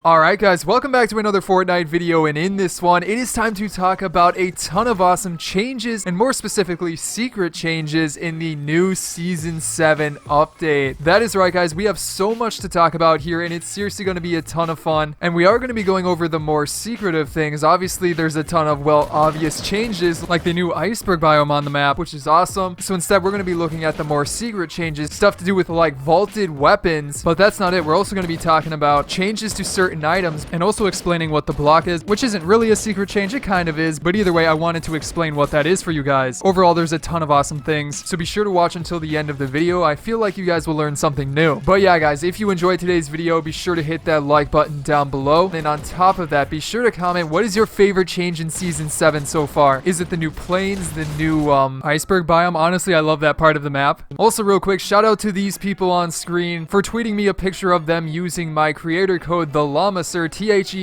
Alright guys, welcome back to another Fortnite video, and in this one, it is time to talk about a ton of awesome changes, and more specifically, secret changes in the new Season 7 update. That is right guys, we have so much to talk about here, and it's seriously going to be a ton of fun, and we are going to be going over the more secretive things. Obviously, there's a ton of, well, obvious changes, like the new iceberg biome on the map, which is awesome. So instead, we're going to be looking at the more secret changes, stuff to do with like vaulted weapons, but that's not it. We're also going to be talking about changes to certain items and also explaining what the block is, which isn't really a secret change, it kind of is, but either way I wanted to explain what that is for you guys. Overall, there's a ton of awesome things, so be sure to watch until the end of the video. I feel like you guys will learn something new. But yeah guys, if you enjoyed today's video, be sure to hit that like button down below, and on top of that, be sure to comment what is your favorite change in Season 7 so far. Is it the new plains, the new iceberg biome? Honestly, I love that part of the map. Also real quick, shout out to these people on screen for tweeting me a picture of them using my creator code, the Llamasir,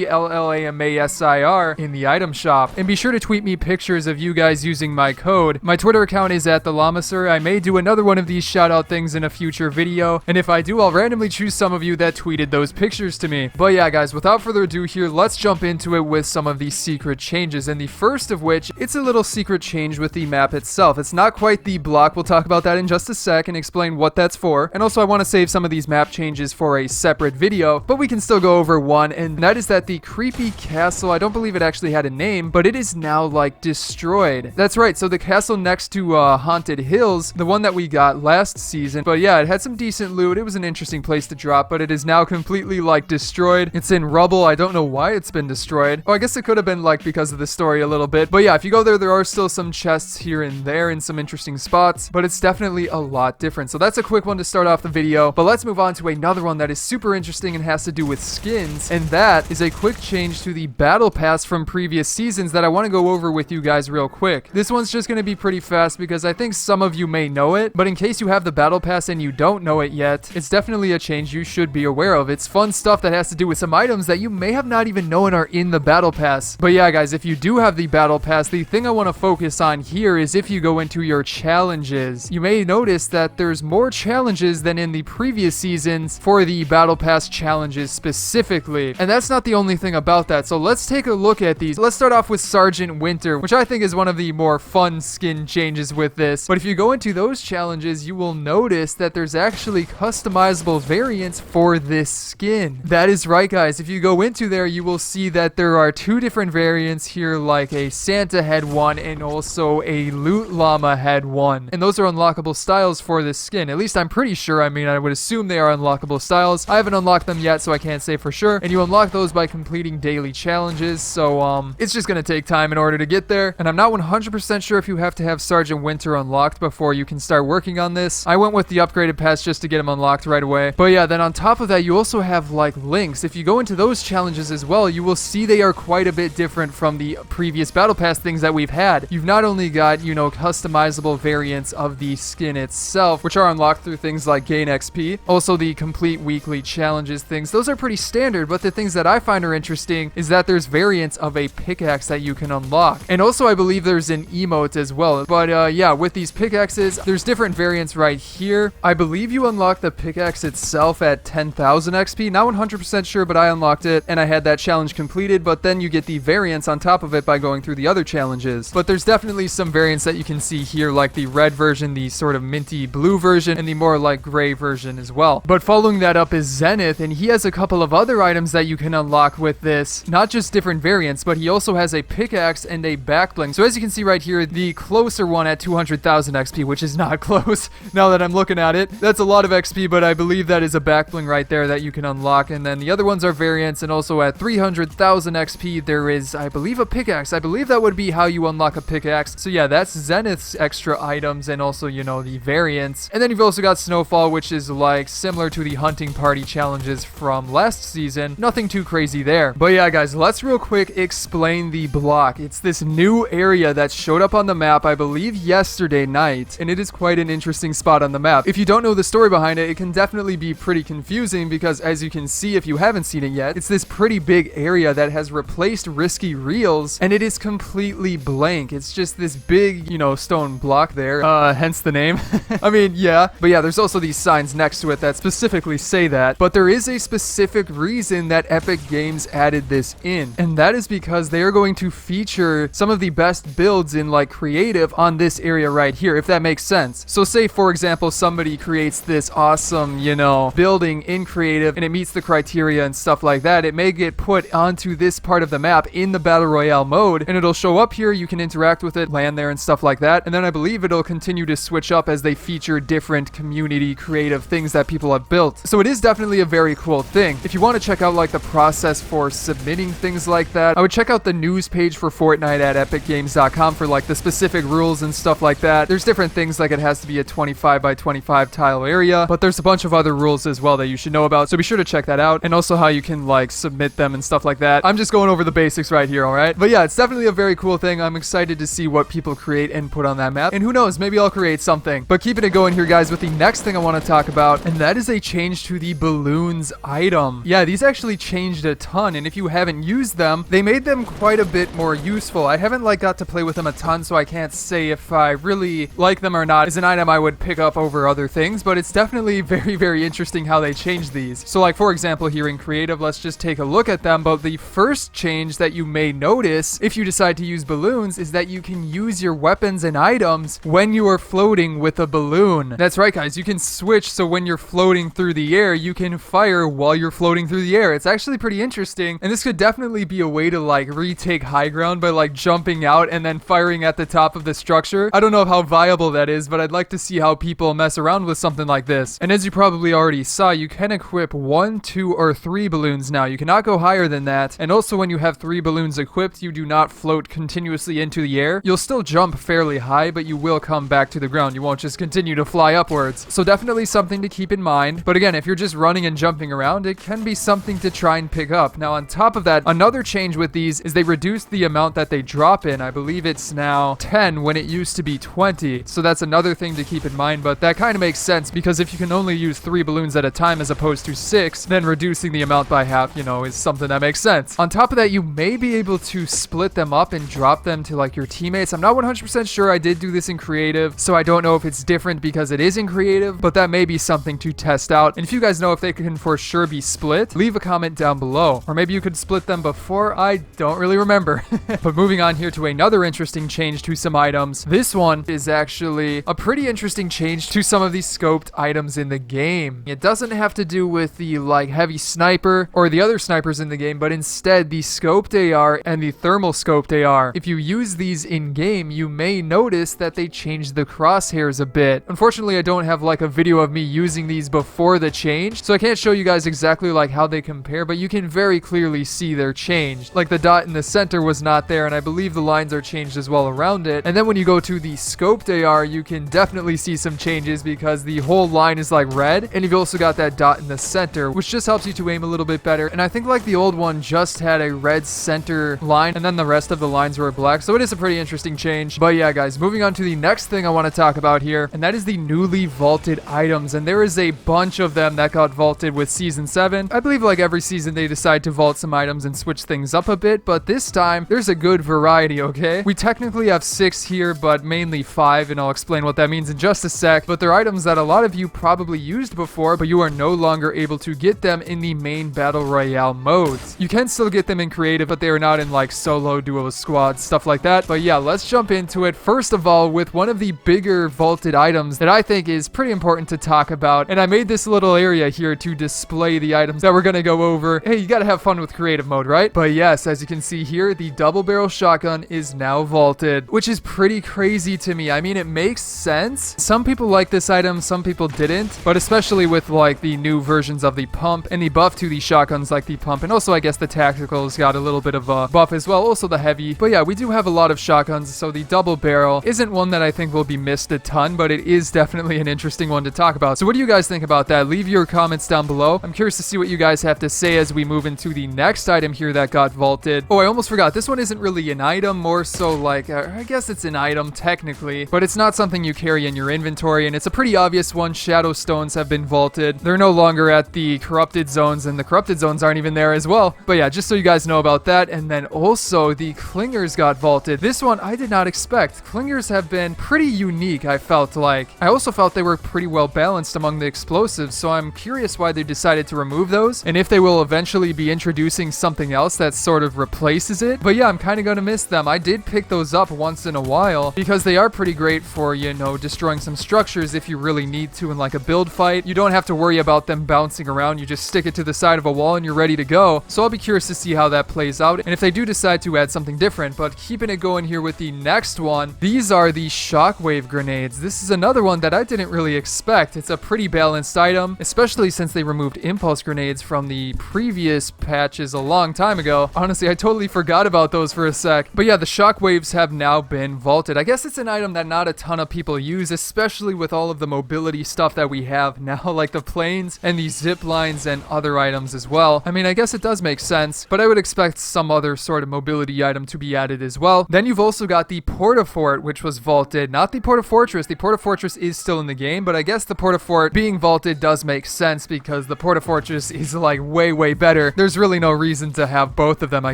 THELLAMASIR, in the item shop. And be sure to tweet me pictures of you guys using my code. My Twitter account is at the Llamasir. I may do another one of these shout out things in a future video, and if I do, I'll randomly choose some of you that tweeted those pictures to me. But yeah guys, without further ado here, let's jump into it with some of these secret changes, and the first of which, it's a little secret change with the map itself. It's not quite the block. We'll talk about that in just a sec and explain what that's for, and also I want to save some of these map changes for a separate video, but we can still go over one, and that is that the creepy castle, I don't believe it actually had a name, but it is now like destroyed. That's right, so the castle next to Haunted Hills, the one that we got last season, but yeah, it had some decent loot. It was an interesting place to drop, but it is now completely like destroyed. It's in rubble. I don't know why it's been destroyed. Oh, I guess it could have been like because of the story a little bit, but yeah, if you go there, there are still some chests here and there in some interesting spots, but it's definitely a lot different. So that's a quick one to start off the video, but let's move on to another one that is super interesting and has to do with skins, and that is a quick change to the battle pass from previous seasons that I want to go over with you guys real quick. This one's just going to be pretty fast because I think some of you may know it, but in case you have the battle pass and you don't know it yet, it's definitely a change you should be aware of. It's fun stuff that has to do with some items that you may have not even known are in the battle pass. But yeah guys, if you do have the battle pass, the thing I want to focus on here is if you go into your challenges, you may notice that there's more challenges than in the previous seasons for the battle pass challenges specifically, and that's not the only thing about that. So let's take a look at these. Let's start off with Sergeant Winter, which I think is one of the more fun skin changes with this. But if you go into those challenges, you will notice that there's actually customizable variants for this skin. That is right guys, if you go into there, you will see that there are two different variants here, like a Santa head one and also a Loot Llama head one, and those are unlockable styles for this skin. At least I'm pretty sure. I mean, I would assume they are unlockable styles. I haven't unlocked them yet, so I can't say for sure, and you unlock those by completing daily challenges, so it's just gonna take time in order to get there, and I'm not 100% sure if you have to have Sergeant Winter unlocked before you can start working on this. I went with the upgraded pass just to get him unlocked right away. But yeah, then on top of that, you also have like links. If you go into those challenges as well, you will see they are quite a bit different from the previous battle pass things that we've had. You've not only got, you know, customizable variants of the skin itself, which are unlocked through things like gain XP, also the complete weekly challenges things. Those are pretty standard, but the things that I find are interesting is that there's variants of a pickaxe that you can unlock, and also I believe there's an emote as well. But yeah, with these pickaxes, there's different variants right here. I believe you unlock the pickaxe itself at 10,000 XP. Not 100% sure, but I unlocked it and I had that challenge completed, but then you get the variants on top of it by going through the other challenges. But there's definitely some variants that you can see here, like the red version, the sort of minty blue version, and the more like gray version as well. But following that up is Zenith, and he has a couple of other items that you can unlock with this, not just different variants, but he also has a pickaxe and a back bling. So as you can see right here, the closer one at 200,000 XP, which is not close now that I'm looking at it. That's a lot of XP, but I believe that is a back bling right there that you can unlock, and then the other ones are variants, and also at 300,000 XP there is, I believe, a pickaxe. I believe that would be how you unlock a pickaxe. So yeah, that's Zenith's extra items and also, you know, the variants. And then you've also got Snowfall, which is like similar to the hunting party challenges from last season. Nothing too crazy there. But yeah guys, let's real quick explain the block. It's this new area that showed up on the map, I believe yesterday night, and it is quite an interesting spot on the map. If you don't know the story behind it, it can definitely be pretty confusing because, as you can see if you haven't seen it yet, it's this pretty big area that has replaced risky reels, and it is completely blank. It's just this big, you know, stone block there, hence the name. I mean, yeah, but yeah, there's also these signs next to it that specifically say that, but there is a specific reason reason that Epic Games added this in, and that is because they are going to feature some of the best builds in like creative on this area right here, if that makes sense. So say for example somebody creates this awesome, you know, building in creative and it meets the criteria and stuff like that, it may get put onto this part of the map in the Battle Royale mode, and it'll show up here, you can interact with it, land there and stuff like that, and then I believe it'll continue to switch up as they feature different community creative things that people have built. So it is definitely a very cool thing. If you want to check out like the process for submitting things like that, I would check out the news page for Fortnite at epicgames.com for like the specific rules and stuff like that. There's different things like it has to be a 25 by 25 tile area, but there's a bunch of other rules as well that you should know about, so be sure to check that out, and also how you can like submit them and stuff like that. I'm just going over the basics right here, alright? But yeah, it's definitely a very cool thing. I'm excited to see what people create and put on that map, and who knows, maybe I'll create something. But keeping it going here, guys, with the next thing I want to talk about, and that is a change to the balloons item. Yeah, these actually changed a ton, and if you haven't used them, they made them quite a bit more useful. I haven't like got to play with them a ton, so I can't say if I really like them or not. As an item I would pick up over other things, but it's definitely very, very interesting how they changed these. So like for example here in creative, let's just take a look at them. But the first change that you may notice if you decide to use balloons is that you can use your weapons and items when you are floating with a balloon. That's right, guys, you can switch, so when you're floating through the air, you can fire while you're floating through the air. It's actually pretty interesting, and this could definitely be a way to like retake high ground by like jumping out and then firing at the top of the structure. I don't know how viable that is, but I'd like to see how people mess around with something like this. And as you probably already saw, you can equip 1, 2, or 3 balloons now. You cannot go higher than that. And also when you have 3 balloons equipped, you do not float continuously into the air. You'll still jump fairly high, but you will come back to the ground. You won't just continue to fly upwards. So definitely something to keep in mind. But again, if you're just running and jumping around, it can be something to try and pick up. Now on top of that, another change with these is they reduced the amount that they drop in. I believe it's now 10 when it used to be 20. So that's another thing to keep in mind, but that kind of makes sense because if you can only use 3 balloons at a time as opposed to 6, then reducing the amount by half, you know, is something that makes sense. On top of that, you may be able to split them up and drop them to like your teammates. I'm not 100% sure. I did do this in creative, so I don't know if it's different because it is in creative, but that may be something to test out. And if you guys know if they can for sure be split, leave a comment down below. Or maybe you could split them before. I don't really remember. But moving on here to another interesting change to some items. This one is actually a pretty interesting change to some of these scoped items in the game. It doesn't have to do with the like heavy sniper or the other snipers in the game, but instead the scoped AR and the thermal scoped AR. If you use these in game, you may notice that they changed the crosshairs a bit. Unfortunately, I don't have like a video of me using these before the change, so I can't show you guys exactly like how they compare, but you can very clearly see they're changed. Like the dot in the center was not there, and I believe the lines are changed as well around it. And then when you go to the scoped AR, you can definitely see some changes because the whole line is like red, and you've also got that dot in the center, which just helps you to aim a little bit better. And I think like the old one just had a red center line, and then the rest of the lines were black, so it is a pretty interesting change. But yeah, guys, moving on to the next thing I want to talk about here, and that is the newly vaulted items. And there is a bunch of them that got vaulted with Season 7. I believe like every season they decide to vault some items and switch things up a bit, but this time there's a good variety, okay? We technically have 6 here, but mainly 5, and I'll explain what that means in just a sec. But they're items that a lot of you probably used before, but you are no longer able to get them in the main Battle Royale modes. You can still get them in creative, but they are not in like solo, duo, squad, stuff like that. But yeah, let's jump into it. First of all, with one of the bigger vaulted items that I think is pretty important to talk about, and I made this little area here to display the items that we're gonna go over. Hey, you gotta have fun with creative mode, right? But yes, as you can see here, the double barrel shotgun is now vaulted, which is pretty crazy to me. I mean, it makes sense. Some people like this item, some people didn't, but especially with like the new versions of the pump and the buff to the shotguns like the pump, and also I guess the tacticals got a little bit of a buff as well, also the heavy. But yeah, we do have a lot of shotguns, so the double barrel isn't one that I think will be missed a ton, but it is definitely an interesting one to talk about. So what do you guys think about that? Leave your comments down below. I'm curious to see what you guys have to say as we move into the next item here that got vaulted. Oh, I almost forgot. This one isn't really an item, more so like, I guess it's an item technically, but it's not something you carry in your inventory, and it's a pretty obvious one. Shadow stones have been vaulted. They're no longer at the corrupted zones, and the corrupted zones aren't even there as well. But yeah, just so you guys know about that. And then also the clingers got vaulted. This one I did not expect. Clingers have been pretty unique, I felt like. I also felt they were pretty well balanced among the explosives, so I'm curious why they decided to remove those. And and if they will eventually be introducing something else that sort of replaces it. But yeah, I'm kind of gonna miss them. I did pick those up once in a while because they are pretty great for, you know, destroying some structures if you really need to in like a build fight. You don't have to worry about them bouncing around. You just stick it to the side of a wall and you're ready to go. So I'll be curious to see how that plays out and if they do decide to add something different. But keeping it going here with the next one, these are the shockwave grenades. This is another one that I didn't really expect. It's a pretty balanced item, especially since they removed impulse grenades from the previous patches a long time ago. Honestly, I totally forgot about those for a sec. But yeah, the shockwaves have now been vaulted. I guess it's an item that not a ton of people use, especially with all of the mobility stuff that we have now, like the planes and the zip lines and other items as well. I mean, I guess it does make sense, but I would expect some other sort of mobility item to be added as well. Then you've also got the Portafort, which was vaulted. Not the Portafortress. The Portafortress is still in the game, but I guess the Portafort being vaulted does make sense because the Portafortress is like way better. There's really no reason to have both of them, I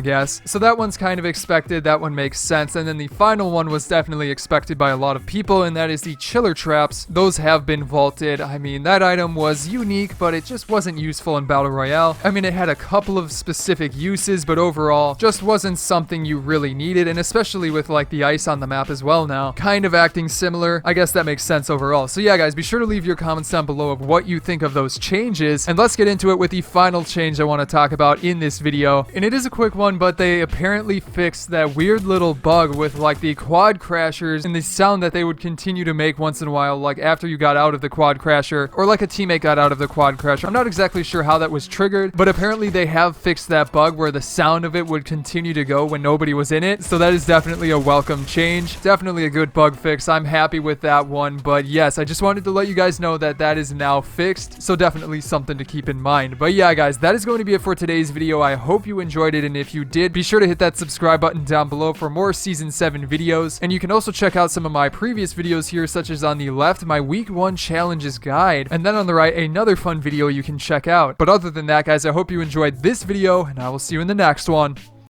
guess. So that one's kind of expected. That one makes sense. And then the final one was definitely expected by a lot of people, and that is the Chiller Traps. Those have been vaulted. I mean, that item was unique, but it just wasn't useful in Battle Royale. I mean, it had a couple of specific uses, but overall, just wasn't something you really needed, and especially with like the ice on the map as well now, kind of acting similar. I guess that makes sense overall. So yeah, guys, be sure to leave your comments down below of what you think of those changes, and let's get into it with the final change I want to talk about in this video. And it is a quick one, but they apparently fixed that weird little bug with like the quad crashers and the sound that they would continue to make once in a while, like after you got out of the quad crasher or like a teammate got out of the quad crasher. I'm not exactly sure how that was triggered, but apparently they have fixed that bug where the sound of it would continue to go when nobody was in it. So that is definitely a welcome change. Definitely a good bug fix. I'm happy with that one. But yes, I just wanted to let you guys know that that is now fixed. So definitely something to keep in mind. But yeah, guys, that is going to be it for today's video. I hope you enjoyed it. And if you did, be sure to hit that subscribe button down below for more Season 7 videos. And you can also check out some of my previous videos here, such as on the left, my Week 1 Challenges Guide. And then on the right, another fun video you can check out. But other than that, guys, I hope you enjoyed this video, and I will see you in the next one.